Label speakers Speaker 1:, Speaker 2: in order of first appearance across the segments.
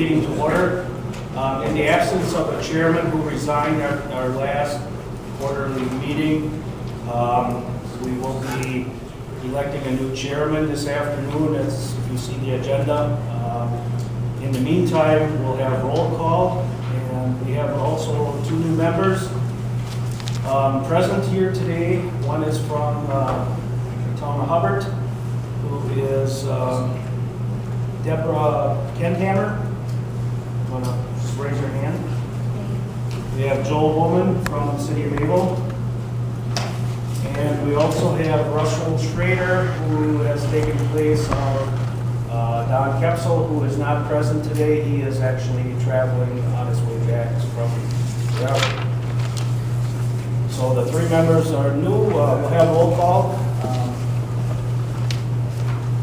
Speaker 1: Meeting to order. In the absence of a chairman who resigned at our last quarterly meeting, we will be electing a new chairman this afternoon, as you see the agenda. In the meantime, we'll have roll call, and we have also two new members present here today. One is from the town of Hubbard, who is Deborah Kenthammer. Want to just raise your hand? We have Joel Woman from the city of Mayville. And we also have Russell Schrader, who has taken place of Don Kepsel, who is not present today. He is actually traveling on his way back from Raleigh. So the three members are new. We'll have roll call.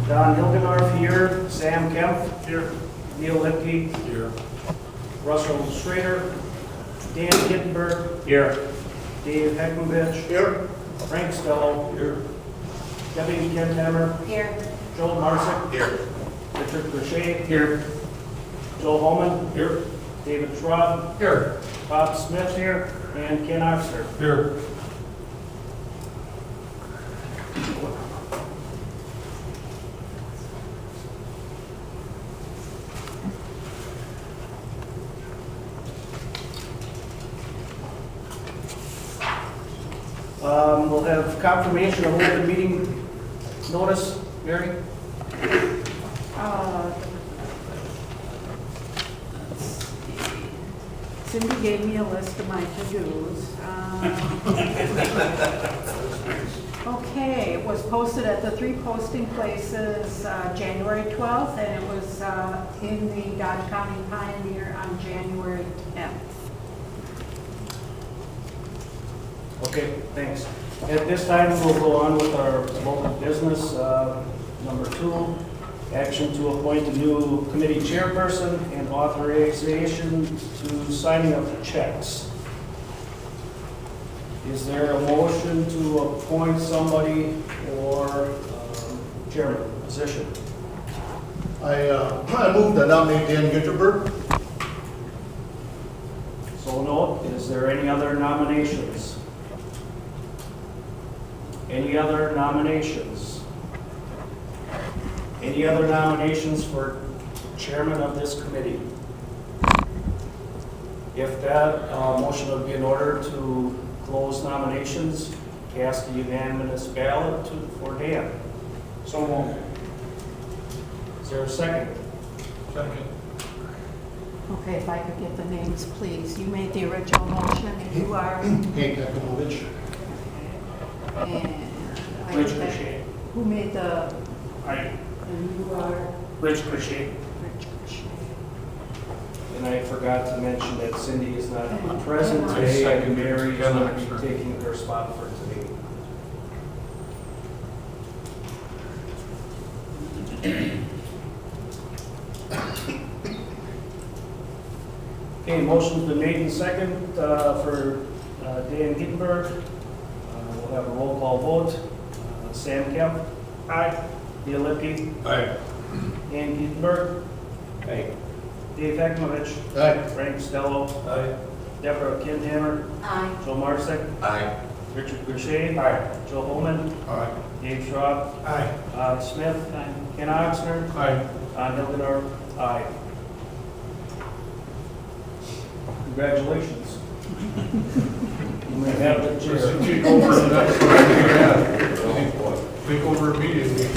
Speaker 1: Don Hilgendorf here, Sam Kemp here, Neil Lipke here, Russell Schrader, Dan Kittenberg here, Dave Heckenbich here, Frank Stello here, Debbie Kenthammer here, Joel Marsick here, Richard Glacier here, Joel Holman here, David Schraub here, Bob Smith here, and Ken Oxner here. We'll have confirmation of open meeting notice. Mary?
Speaker 2: Cindy gave me a list of my to-dos. Okay, it was posted at the three posting places January 12th, and it was in the Dodge County Pioneer on January 10th.
Speaker 1: Okay, thanks. At this time, we'll go on with our local business. Number 2, action to appoint a new committee chairperson and authorization to signing of checks. Is there a motion to appoint somebody for chairman position?
Speaker 3: I move to nominate Dan Gitterberg.
Speaker 1: So note, is there any other nominations? Any other nominations? Any other nominations for chairman of this committee? If that motion would be in order to close nominations, cast a unanimous ballot for Dan. So moved. Is there a second?
Speaker 3: Second.
Speaker 2: Okay, if I could get the names, please. You made the original motion, and you are...
Speaker 3: Hank Ekumovich.
Speaker 2: And
Speaker 1: Rich Crochet.
Speaker 2: who made the...
Speaker 1: Aye.
Speaker 2: And you are...
Speaker 1: Rich Crochet.
Speaker 2: Rich Crochet.
Speaker 1: And I forgot to mention that Cindy is not present
Speaker 3: I
Speaker 1: today, and
Speaker 3: second
Speaker 1: Mary is
Speaker 3: Ken
Speaker 1: going to be
Speaker 3: Oxner.
Speaker 1: taking her spot for today. Okay, motion's been made and second for Dan Gittenberg. We'll have a roll call vote. Sam Kemp. Aye. Neil Lipke.
Speaker 3: Aye.
Speaker 1: Dan Gittenberg.
Speaker 3: Aye.
Speaker 1: Dave Heckenbich.
Speaker 3: Aye.
Speaker 1: Frank Stello.
Speaker 3: Aye.
Speaker 1: Deborah Kenthammer.
Speaker 2: Aye.
Speaker 1: Joe Marsick.
Speaker 3: Aye.
Speaker 1: Richard Glacier. Aye. Joe Holman.
Speaker 3: Aye.
Speaker 1: Dave Schraub.
Speaker 3: Aye.
Speaker 1: Bob Smith. Ken Oxner.
Speaker 3: Aye.
Speaker 1: Don Hilgendorf. Aye. Congratulations. You may have the chair.
Speaker 3: Take over the next one. Yeah. Take over immediately.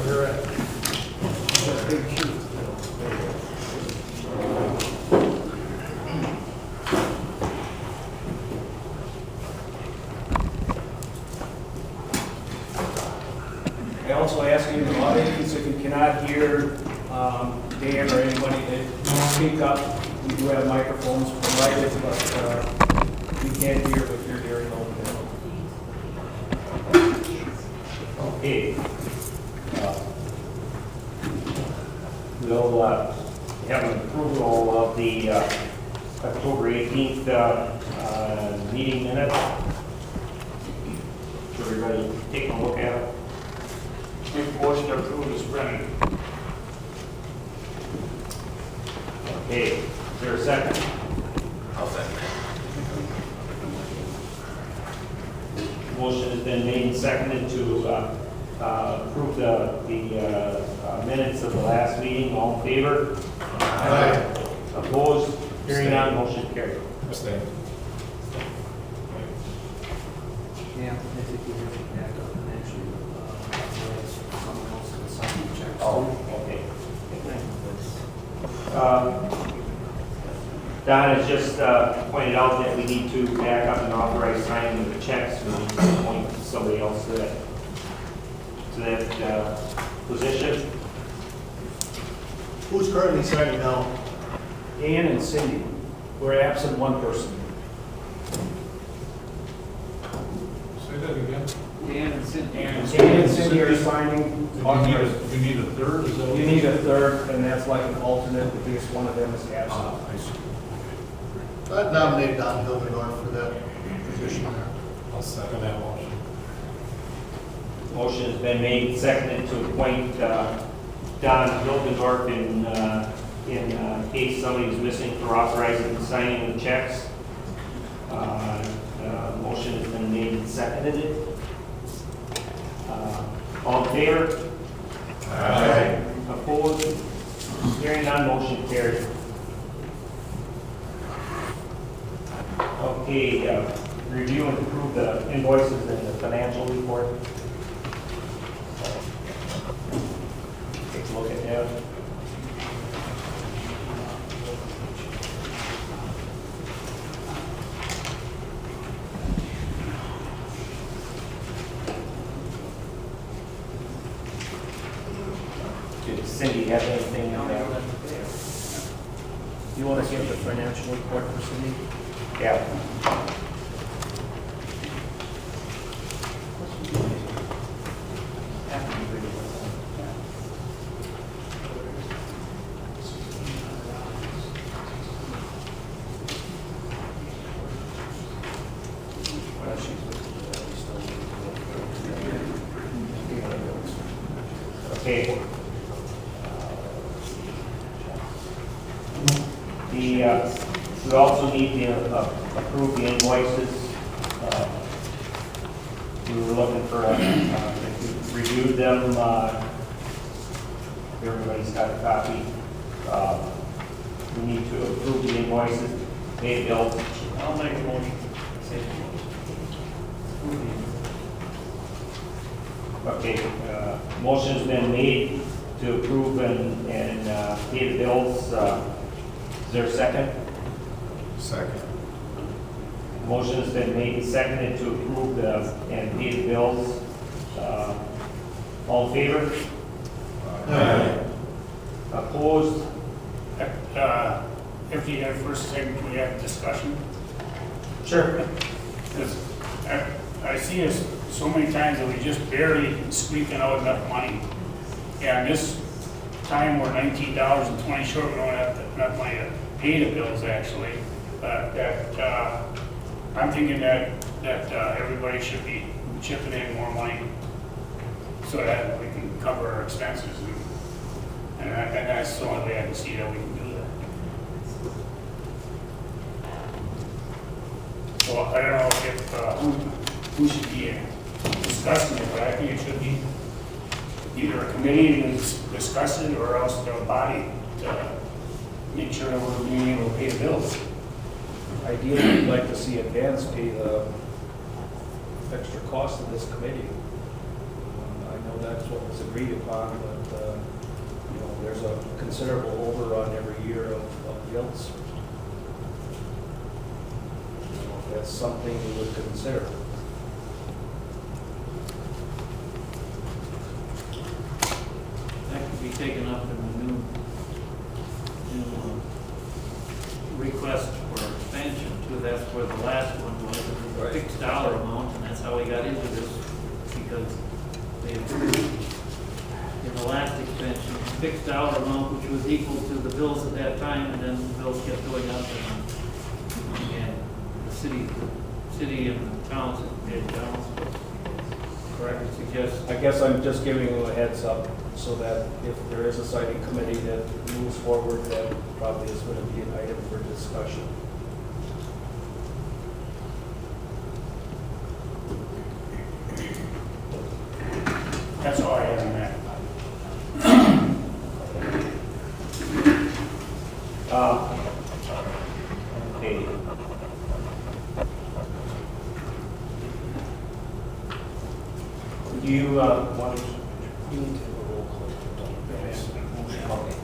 Speaker 3: You're right.
Speaker 1: I also ask you in the audience, if you cannot hear Dan or anybody to speak up, we do have microphones provided, but we can't hear if you're hearing over there.
Speaker 4: Okay. We'll have an approval of the October 18th meeting minutes. Should everybody take a look at it? Make a motion to approve as printed. Okay, is there a second?
Speaker 3: I'll second.
Speaker 4: Motion has been made and seconded to approve the minutes of the last meeting. All in favor?
Speaker 3: Aye.
Speaker 4: Opposed? Hearing none, motion carried.
Speaker 3: Abstain.
Speaker 5: Yeah, I think we have to back up and actually, authorize someone else to sign the checks.
Speaker 4: Oh, okay. Don has just pointed out that we need to back up and authorize signing of the checks. We need to appoint somebody else to that position.
Speaker 6: Who's currently signing now?
Speaker 1: Dan and Cindy, we're absent one person.
Speaker 3: Say that again.
Speaker 5: Dan and Cindy.
Speaker 1: Dan and Cindy are signing.
Speaker 3: You need a third, is that what?
Speaker 1: You need a third, and that's like an alternate in case one of them is absent.
Speaker 3: I see.
Speaker 6: I'd nominate Don Hildegard for that position.
Speaker 3: I'll second that motion.
Speaker 4: Motion has been made and seconded to appoint Don Hilgendorf in case somebody is missing for authorizing the signing of the checks. Motion has been made and seconded. All in favor?
Speaker 3: Aye.
Speaker 4: Opposed? Hearing none, motion carried. Okay, review and approve the invoices and the financial report. Take a look at that. Did Cindy have anything on that?
Speaker 1: You want to give the financial report for Cindy?
Speaker 4: Yeah. Okay. We also need to approve the invoices. We were looking for, if we reviewed them, everybody's got a copy. We need to approve the invoices, pay bills.
Speaker 5: I'll make a motion.
Speaker 4: Okay, motion's been made to approve and pay the bills. Is there a second?
Speaker 3: Second.
Speaker 4: Motion has been made and seconded to approve and pay the bills. All in favor?
Speaker 3: Aye.
Speaker 4: Opposed?
Speaker 7: If you have first second, can we have a discussion?
Speaker 4: Sure.
Speaker 7: Because I see us so many times that we just barely squeaking out enough money. And this time we're $19.20 short, we don't have enough money to pay the bills actually. I'm thinking that everybody should be chipping in more money so that we can cover our expenses. And that's the only way I can see that we can do that. So I don't know if who should be discussing it, but I think it should be either a committee to discuss it or else the body to make sure that we're being able to pay the bills.
Speaker 1: Ideally, we'd like to see advance pay the extra cost of this committee. I know that's what was agreed upon, but, you know, there's a considerable overrun every year of bills. You know, if that's something we would consider.
Speaker 5: That could be taken up in the new request for expansion too. That's where the last one was, it was a fixed dollar amount, and that's how we got into this, because they approved in the last expansion, fixed dollar amount, which was equal to the bills at that time, and then the bills kept going up, and the city and the towns had paid down.
Speaker 7: correct?
Speaker 5: Suggest,
Speaker 1: I guess I'm just giving you a heads up so that if there is a siting committee that moves forward, that probably is going to be an item for discussion.
Speaker 7: That's all I have on that.
Speaker 4: Okay. Do you want to?
Speaker 1: You need to have a roll call.
Speaker 7: Yes.
Speaker 1: Okay.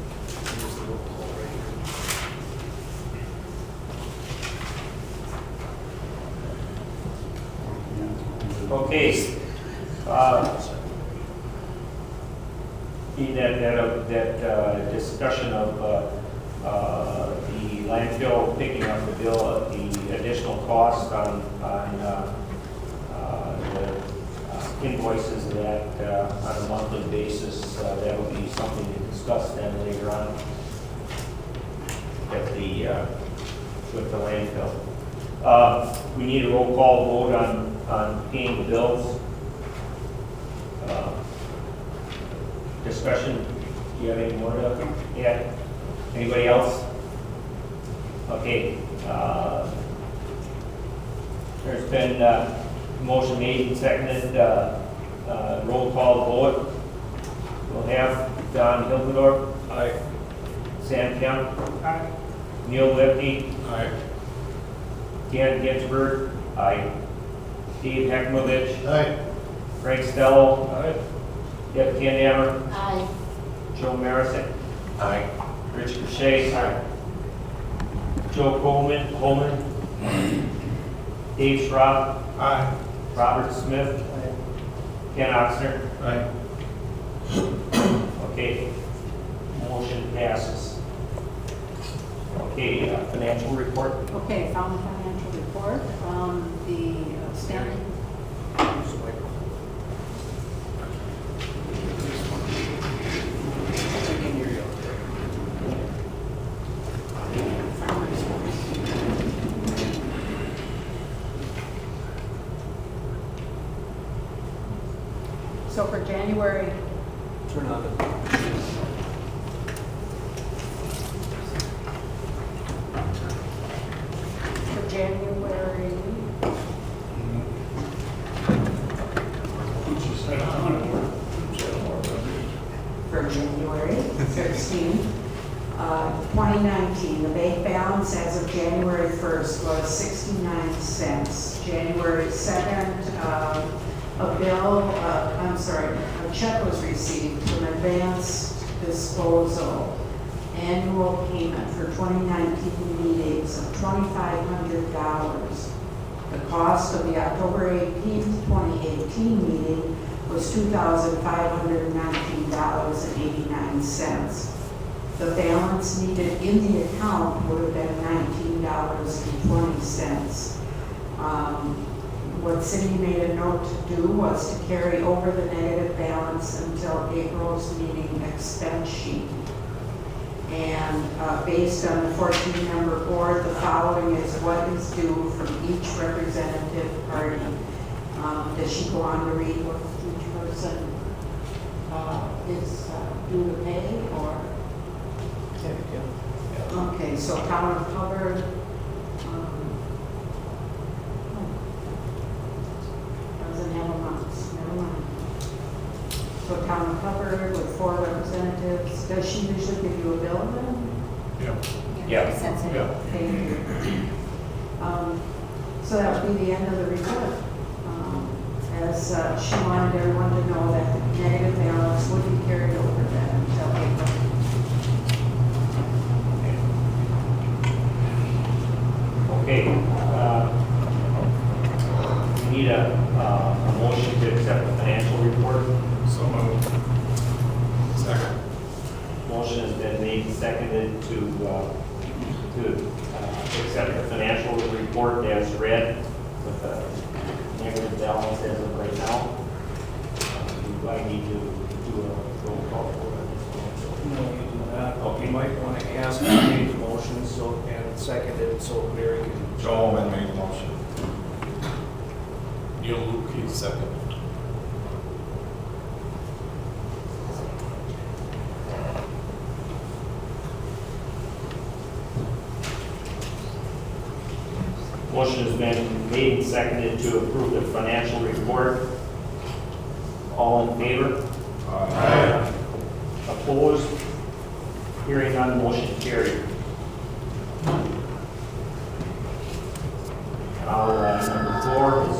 Speaker 1: Use the roll call right here.
Speaker 4: Okay. That discussion of the landfill picking up the bill of the additional cost on the invoices of that on a monthly basis, that will be something to discuss then later on at the with the landfill. We need a roll call vote on paying the bills. Discussion, do you have any more to add? Anybody else? Okay. There's been motion made and seconded, roll call vote. We'll have Don Hilgendorf.
Speaker 3: Aye.
Speaker 4: Sam Kemp.
Speaker 7: Aye.
Speaker 4: Neil Lipke.
Speaker 3: Aye.
Speaker 4: Dan Ginsberg. Aye. Steve Hekmovich.
Speaker 6: Aye.
Speaker 4: Frank Stello.
Speaker 3: Aye.
Speaker 4: Deb Candamer.
Speaker 2: Aye.
Speaker 4: Joe Marisick.
Speaker 3: Aye.
Speaker 4: Rich Boucher. Aye. Joe Coleman. Dave Schropp.
Speaker 3: Aye.
Speaker 4: Robert Smith. Ken Oxner.
Speaker 3: Aye.
Speaker 4: Okay. Motion passes. Okay, financial report.
Speaker 2: Okay, found the financial report, the standing.
Speaker 1: Use the microphone. I can hear you out there.
Speaker 2: So for January,
Speaker 1: Turn on the.
Speaker 2: for January, for January 13, 2019, the bank balance as of January 1st was 69 cents. January 2nd, a check was received for an advanced disposal annual payment for 2019 meetings of $2,500. The cost of the October 18th, 2018 meeting was $2,519.89. The balance needed in the account would have been $19.20. What Cindy made a note to do was to carry over the negative balance until April's meeting expense sheet. And based on the 14-member board, the following is what is due from each representative party. Does she go on to read what each person is due to pay, or? Okay, so town of Hubbard, doesn't have amounts, never mind. So town of Hubbard with 4 representatives, does she usually give you a bill then?
Speaker 4: Yeah.
Speaker 3: Yeah.
Speaker 2: Thank you. So that would be the end of the report. As she wanted everyone to know that the negative balance would be carried over then until April.
Speaker 4: Okay. We need a motion to accept the financial report.
Speaker 3: So moved. Second.
Speaker 4: Motion has been made and seconded to accept the financial report as read with a negative balance as of right now. Do I need to do a roll call for it?
Speaker 1: No, you do not.
Speaker 4: Okay.
Speaker 1: You might want to ask to make the motion and second it so Larry can.
Speaker 3: Joel made the motion. Neil Lukey, second.
Speaker 4: Motion has been made and seconded to approve the financial report. All in favor?
Speaker 3: Aye.
Speaker 4: Opposed? Hearing none, motion carried. Number 4 is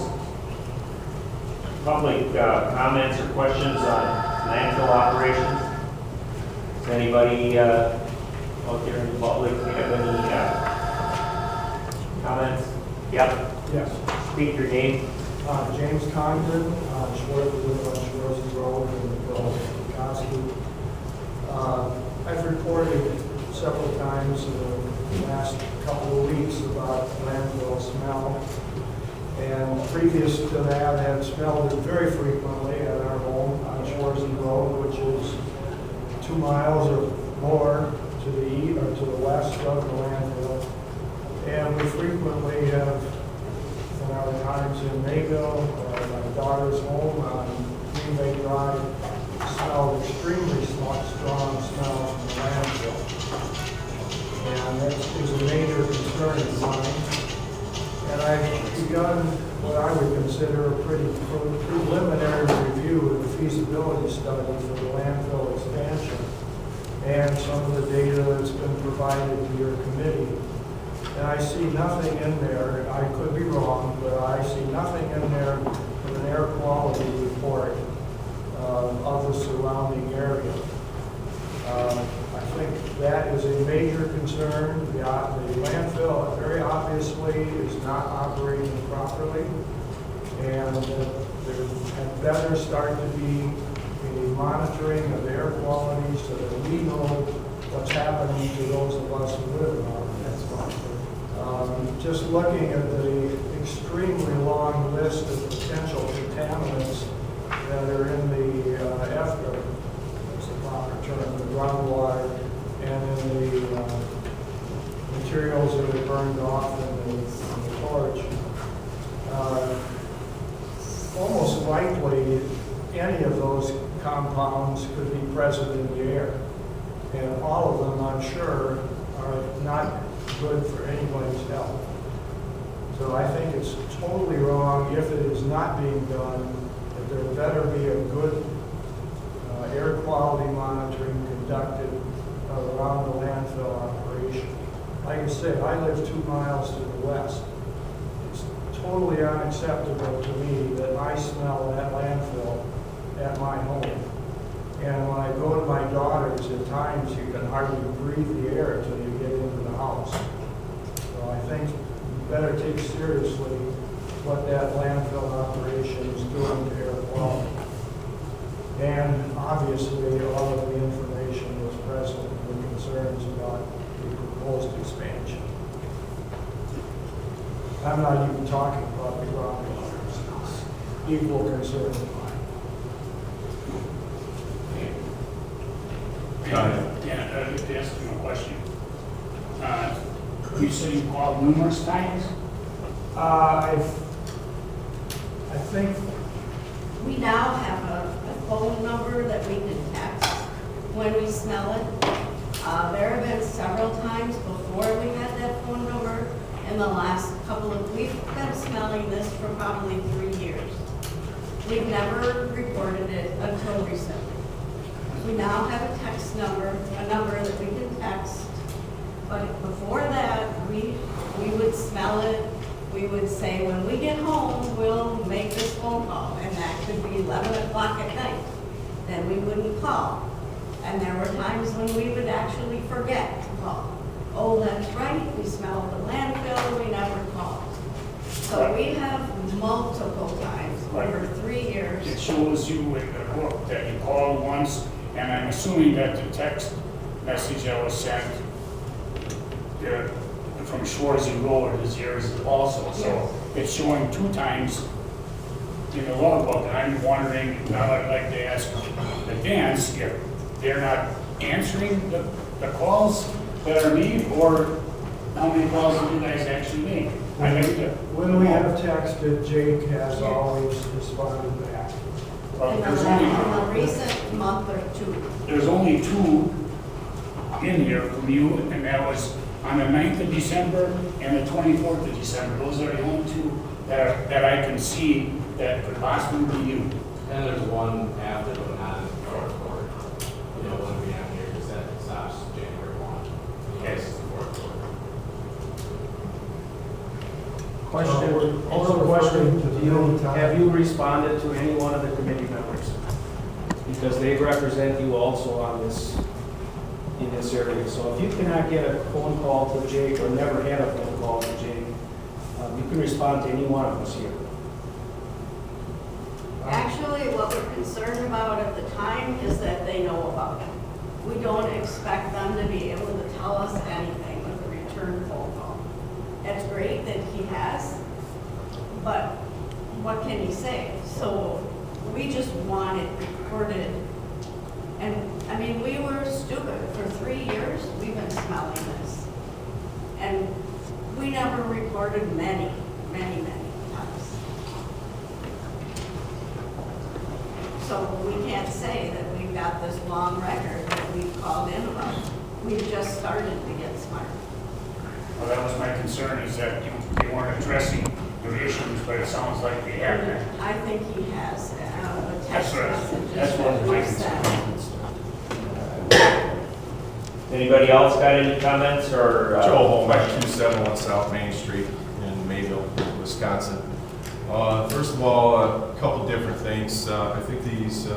Speaker 4: public comments or questions on landfill operations. Does anybody out there in the public have any comments? Yep,
Speaker 8: Yes,
Speaker 4: speak your name.
Speaker 8: James Condon, Schwartz, live on Schwartz Road in the village of Koski. I've reported several times in the last couple of weeks about landfill smell. And previous to that, I had smelled it very frequently at our home on Schwartz Road, which is 2 miles or more to the east or to the west of the landfill. And we frequently have, in our times in Mayville, my daughter's home on Green Bay Drive, smelled extremely strong smell from the landfill. And that is a major concern of mine. And I've begun what I would consider a pretty preliminary review of the feasibility study for the landfill expansion and some of the data that's been provided to your committee. And I see nothing in there, I could be wrong, but I see nothing in there with an air quality report of the surrounding area. I think that is a major concern. The landfill very obviously is not operating properly, and there had better start to be a monitoring of air quality so that we know what's happening to those of us who live around it. Just looking at the extremely long list of potential contaminants that are in the effluent, that's the proper term, the groundwater, and in the materials that are burned off in the torch. Almost likely, any of those compounds could be present in the air. And all of them, I'm sure, are not good for anybody's health. So I think it's totally wrong if it is not being done, that there better be a good air quality monitoring conducted around the landfill operation. Like I said, I live 2 miles to the west. It's totally unacceptable to me that I smell that landfill at my home. And when I go to my daughter's, at times you can hardly breathe the air until you get into the house. So I think you better take seriously what that landfill operation is doing to air quality. And obviously, all of the information was present with concerns about the proposed expansion. I'm not even talking about the groundwater. Equal concern of mine.
Speaker 7: Yeah, I'd like to ask you a question. You said you called numerous times?
Speaker 8: I think
Speaker 9: We now have a phone number that we can text when we smell it. There have been several times before we had that phone number in the last we've been smelling this for probably 3 years. We've never reported it until recently. We now have a text number, a number that we can text. But before that, we would smell it. We would say, when we get home, we'll make this phone call. And that could be 11 o'clock at night. Then we wouldn't call. And there were times when we would actually forget to call. Oh, that's right, we smelled the landfill, we never called. So we have multiple times over 3 years.
Speaker 7: It shows you in the book that you called once, and I'm assuming that the text message that was sent from Schwarzy Road is yours also. So it's showing 2 times in the logbook, and I'm wondering, now I'd like to ask the Dans if they're not answering the calls that are made, or how many calls do you guys actually make? I'd like to.
Speaker 8: when we have texted, Jake has always responded back.
Speaker 7: Well,
Speaker 9: In the recent month or 2.
Speaker 7: there's only 2 in here from you, and that was on the 9th of December and the 24th of December. Those are the only two that I can see that could possibly be used.
Speaker 10: And there's one after, but not in the fourth quarter. You know, one we have here, because that stops January 1.
Speaker 7: Yes.
Speaker 10: This is the fourth quarter.
Speaker 1: Question, have you responded to any one of the committee members? Because they represent you also on this, in this area. So if you cannot get a phone call to Jake or never had a phone call to Jake, you can respond to any one of us here.
Speaker 9: Actually, what we're concerned about at the time is that they know about it. We don't expect them to be able to tell us anything with a return phone call. It's great that he has, but what can he say? So we just want it recorded. And, I mean, we were stupid. For 3 years, we've been smelling this. And we never recorded many times. So we can't say that we've got this long record that we've called in about. We've just started to get smart.
Speaker 7: Well, that was my concern, is that they weren't addressing the issues, but it sounds like they have that.
Speaker 9: I think he has the
Speaker 7: That's
Speaker 9: text
Speaker 7: right.
Speaker 9: messages
Speaker 7: That's what
Speaker 9: that
Speaker 7: my
Speaker 9: we sent.
Speaker 4: Anybody else got any comments or?
Speaker 11: Joe Holm, 271 South Main Street in Mayville, Wisconsin. First of all, a couple different things. I think these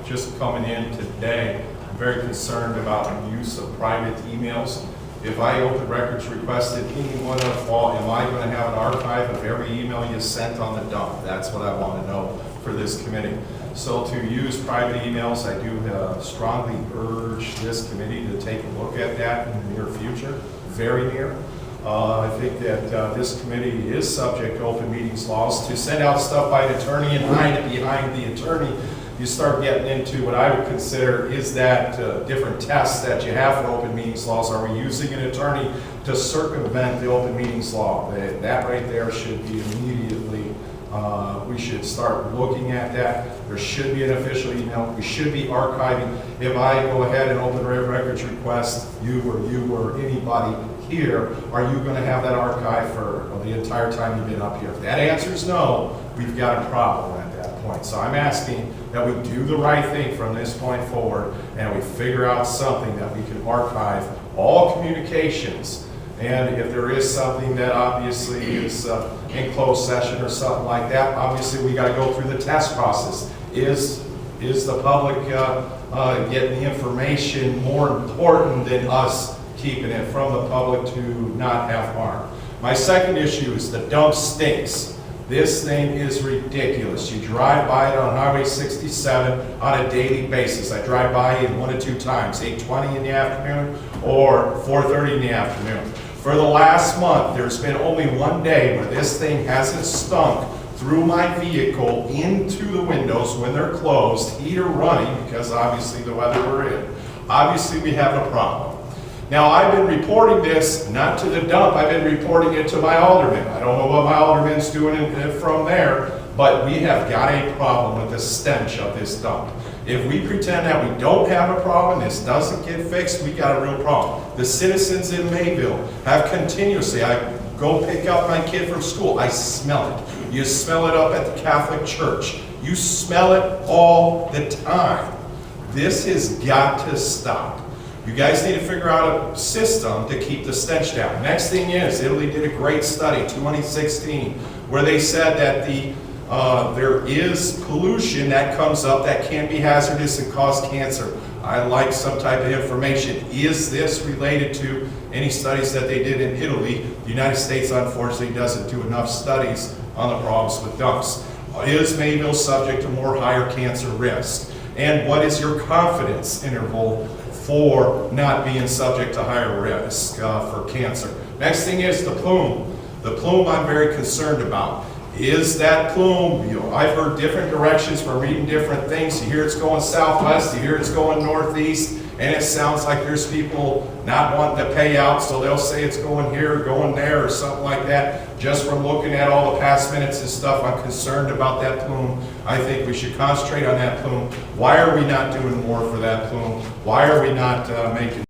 Speaker 11: just coming in today, I'm very concerned about the use of private emails. If I open records requested any one of all, am I going to have an archive of every email you sent on the dump? That's what I want to know for this committee. So to use private emails, I do strongly urge this committee to take a look at that in the near future, very near. I think that this committee is subject to open meetings laws. To send out stuff by an attorney and hide it behind the attorney, you start getting into what I would consider is that different tests that you have for open meetings laws. Are we using an attorney to circumvent the open meetings law? That right there should be immediately, we should start looking at that. There should be an official email. We should be archiving. If I go ahead and open a records request, you or anybody here, are you going to have that archive for the entire time you've been up here? If that answer is no, we've got a problem at that point. So I'm asking that we do the right thing from this point forward and we figure out something that we can archive all communications. And if there is something that obviously is in closed session or something like that, obviously we got to go through the test process. Is the public getting the information more important than us keeping it from the public to not have harm? My second issue is the dump stinks. This thing is ridiculous. You drive by it on Highway 67 on a daily basis. I drive by it 1 to 2 times, 8:20 in the afternoon or 4:30 in the afternoon. For the last month, there's been only one day where this thing hasn't stunk through my vehicle into the windows when they're closed, heater running, because obviously the weather we're in. Obviously we have a problem. Now I've been reporting this, not to the dump, I've been reporting it to my alderman. I don't know what my alderman's doing from there, but we have got a problem with the stench of this dump. If we pretend that we don't have a problem, this doesn't get fixed, we got a real problem. The citizens in Mayville have continuously, I go pick up my kid from school, I smell it. You smell it up at the Catholic Church. You smell it all the time. This has got to stop. You guys need to figure out a system to keep the stench down. Next thing is, Italy did a great study, 2016, where they said that there is pollution that comes up that can be hazardous and cause cancer. I'd like some type of information. Is this related to any studies that they did in Italy? The United States, unfortunately, doesn't do enough studies on the problems with dumps. Is Mayville subject to more higher cancer risk? And what is your confidence interval for not being subject to higher risk for cancer? Next thing is the plume. The plume I'm very concerned about. Is that plume, I've heard different directions from reading different things. You hear it's going southwest, you hear it's going northeast, and it sounds like there's people not wanting to pay out, so they'll say it's going here, going there, or something like that. Just from looking at all the past minutes and stuff, I'm concerned about that plume. I think we should concentrate on that plume. Why are we not doing more for that plume? Why are we not making